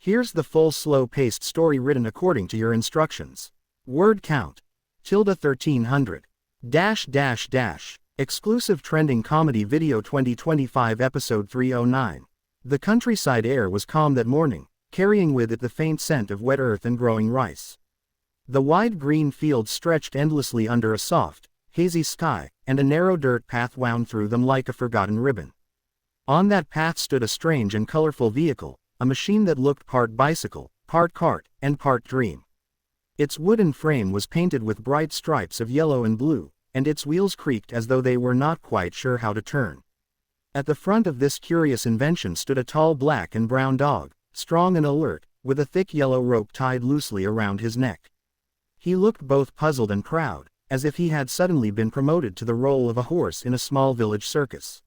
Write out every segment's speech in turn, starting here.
Here's the full slow-paced story written according to your instructions. Word count. Tilde 1300. Dash dash dash. Exclusive trending comedy video 2025 episode 309. The countryside air was calm that morning, carrying with it the faint scent of wet earth and growing rice. The wide green fields stretched endlessly under a soft, hazy sky, and a narrow dirt path wound through them like a forgotten ribbon. On that path stood a strange and colorful vehicle, a machine that looked part bicycle, part cart, and part dream. Its wooden frame was painted with bright stripes of yellow and blue, and its wheels creaked as though they were not quite sure how to turn. At the front of this curious invention stood a tall black and brown dog, strong and alert, with a thick yellow rope tied loosely around his neck. He looked both puzzled and proud, as if he had suddenly been promoted to the role of a horse in a small village circus.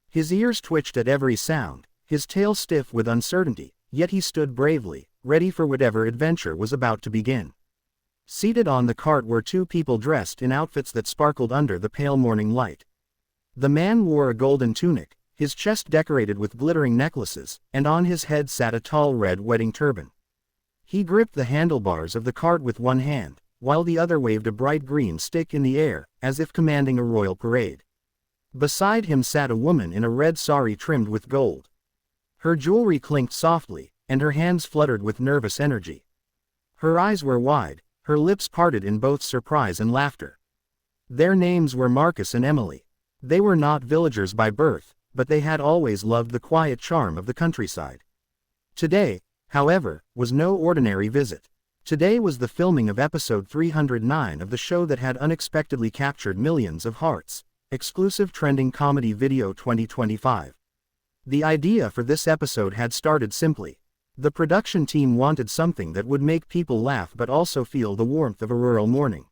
His ears twitched at every sound, his tail stiff with uncertainty, yet he stood bravely, ready for whatever adventure was about to begin. Seated on the cart were two people dressed in outfits that sparkled under the pale morning light. The man wore a golden tunic, his chest decorated with glittering necklaces, and on his head sat a tall red wedding turban. He gripped the handlebars of the cart with one hand, while the other waved a bright green stick in the air, as if commanding a royal parade. Beside him sat a woman in a red sari trimmed with gold. Her jewelry clinked softly, and her hands fluttered with nervous energy. Her eyes were wide, her lips parted in both surprise and laughter. Their names were Marcus and Emily. They were not villagers by birth, but they had always loved the quiet charm of the countryside. Today, however, was no ordinary visit. Today was the filming of episode 309 of the show that had unexpectedly captured millions of hearts, exclusive trending comedy video 2025. The idea for this episode had started simply. The production team wanted something that would make people laugh but also feel the warmth of a rural morning.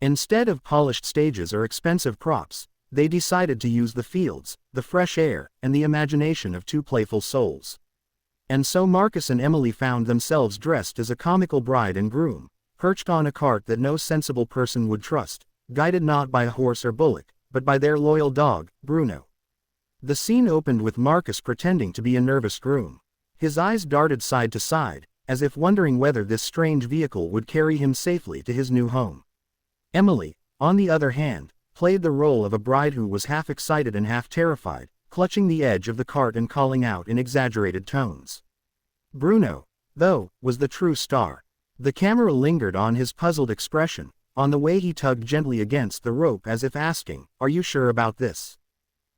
Instead of polished stages or expensive props, they decided to use the fields, the fresh air, and the imagination of two playful souls. And so Marcus and Emily found themselves dressed as a comical bride and groom, perched on a cart that no sensible person would trust, guided not by a horse or bullock, but by their loyal dog, Bruno. The scene opened with Marcus pretending to be a nervous groom. His eyes darted side to side, as if wondering whether this strange vehicle would carry him safely to his new home. Emily, on the other hand, played the role of a bride who was half excited and half terrified, clutching the edge of the cart and calling out in exaggerated tones. Bruno, though, was the true star. The camera lingered on his puzzled expression, on the way he tugged gently against the rope as if asking, "Are you sure about this?"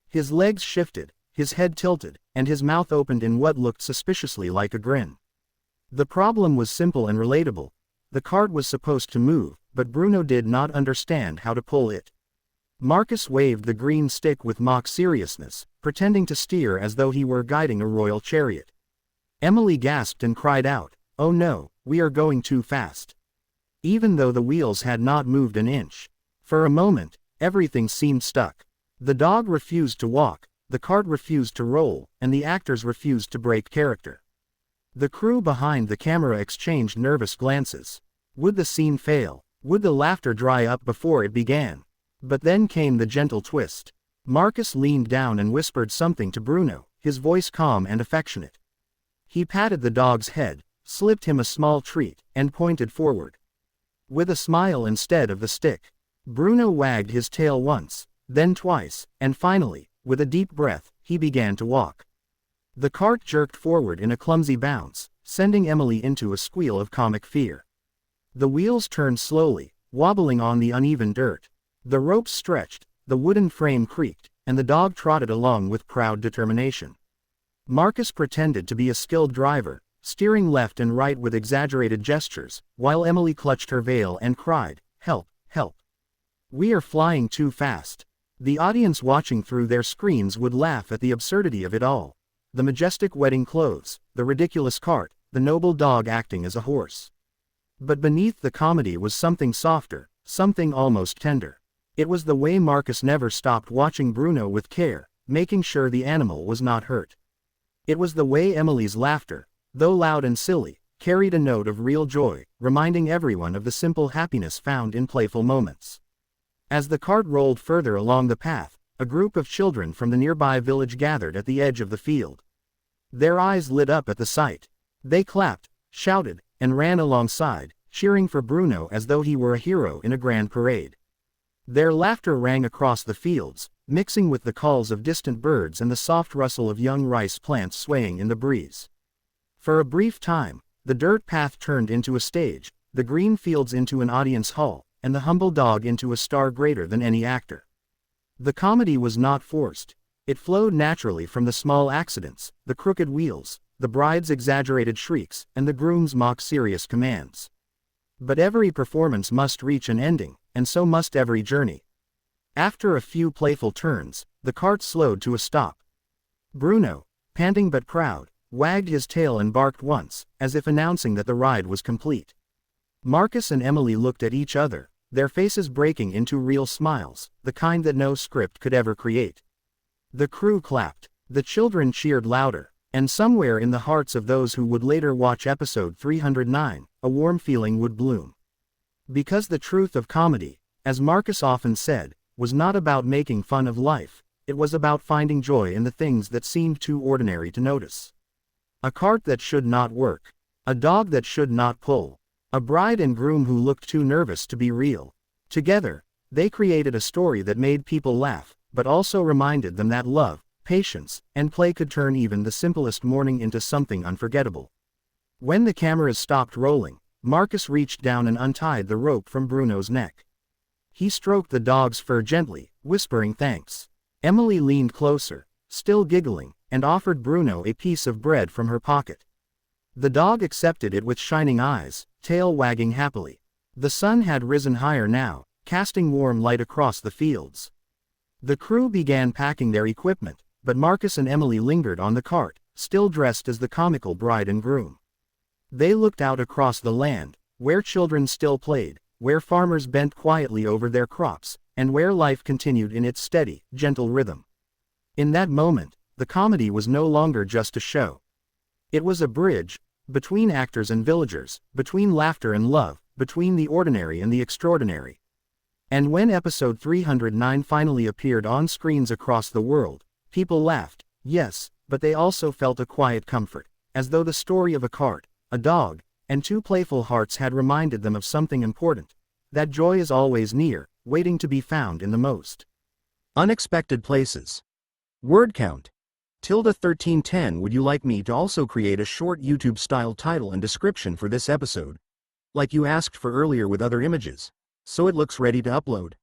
His legs shifted, his head tilted, and his mouth opened in what looked suspiciously like a grin. The problem was simple and relatable. The cart was supposed to move, but Bruno did not understand how to pull it. Marcus waved the green stick with mock seriousness, pretending to steer as though he were guiding a royal chariot. Emily gasped and cried out, "Oh no, we are going too fast." Even though the wheels had not moved an inch. For a moment, everything seemed stuck. The dog refused to walk, the cart refused to roll, and the actors refused to break character. The crew behind the camera exchanged nervous glances. Would the scene fail? Would the laughter dry up before it began? But then came the gentle twist. Marcus leaned down and whispered something to Bruno, his voice calm and affectionate. He patted the dog's head, slipped him a small treat, and pointed forward. With a smile instead of the stick, Bruno wagged his tail once, then twice, and finally, with a deep breath, he began to walk. The cart jerked forward in a clumsy bounce, sending Emily into a squeal of comic fear. The wheels turned slowly, wobbling on the uneven dirt. The ropes stretched, the wooden frame creaked, and the dog trotted along with proud determination. Marcus pretended to be a skilled driver, steering left and right with exaggerated gestures, while Emily clutched her veil and cried, "Help, help. We are flying too fast." The audience watching through their screens would laugh at the absurdity of it all. The majestic wedding clothes, the ridiculous cart, the noble dog acting as a horse. But beneath the comedy was something softer, something almost tender. It was the way Marcus never stopped watching Bruno with care, making sure the animal was not hurt. It was the way Emily's laughter, though loud and silly, carried a note of real joy, reminding everyone of the simple happiness found in playful moments. As the cart rolled further along the path, a group of children from the nearby village gathered at the edge of the field. Their eyes lit up at the sight. They clapped, shouted, and ran alongside, cheering for Bruno as though he were a hero in a grand parade. Their laughter rang across the fields, mixing with the calls of distant birds and the soft rustle of young rice plants swaying in the breeze. For a brief time, the dirt path turned into a stage, the green fields into an audience hall, and the humble dog into a star greater than any actor. The comedy was not forced. It flowed naturally from the small accidents, the crooked wheels, the bride's exaggerated shrieks, and the groom's mock-serious commands. But every performance must reach an ending, and so must every journey. After a few playful turns, the cart slowed to a stop. Bruno, panting but proud, wagged his tail and barked once, as if announcing that the ride was complete. Marcus and Emily looked at each other, their faces breaking into real smiles, the kind that no script could ever create. The crew clapped, the children cheered louder, and somewhere in the hearts of those who would later watch episode 309, a warm feeling would bloom. Because the truth of comedy, as Marcus often said, was not about making fun of life, it was about finding joy in the things that seemed too ordinary to notice. A cart that should not work. A dog that should not pull. A bride and groom who looked too nervous to be real. Together, they created a story that made people laugh, but also reminded them that love, patience, and play could turn even the simplest morning into something unforgettable. When the cameras stopped rolling, Marcus reached down and untied the rope from Bruno's neck. He stroked the dog's fur gently, whispering thanks. Emily leaned closer, still giggling, and offered Bruno a piece of bread from her pocket. The dog accepted it with shining eyes, tail wagging happily. The sun had risen higher now, casting warm light across the fields. The crew began packing their equipment, but Marcus and Emily lingered on the cart, still dressed as the comical bride and groom. They looked out across the land, where children still played, where farmers bent quietly over their crops, and where life continued in its steady, gentle rhythm. In that moment, the comedy was no longer just a show. It was a bridge, between actors and villagers, between laughter and love, between the ordinary and the extraordinary. And when episode 309 finally appeared on screens across the world, people laughed, yes, but they also felt a quiet comfort, as though the story of a cart, a dog, and two playful hearts had reminded them of something important, that joy is always near, waiting to be found in the most unexpected places. Word count. ~1310. Would you like me to also create a short YouTube-style title and description for this episode, like you asked for earlier with other images, so it looks ready to upload?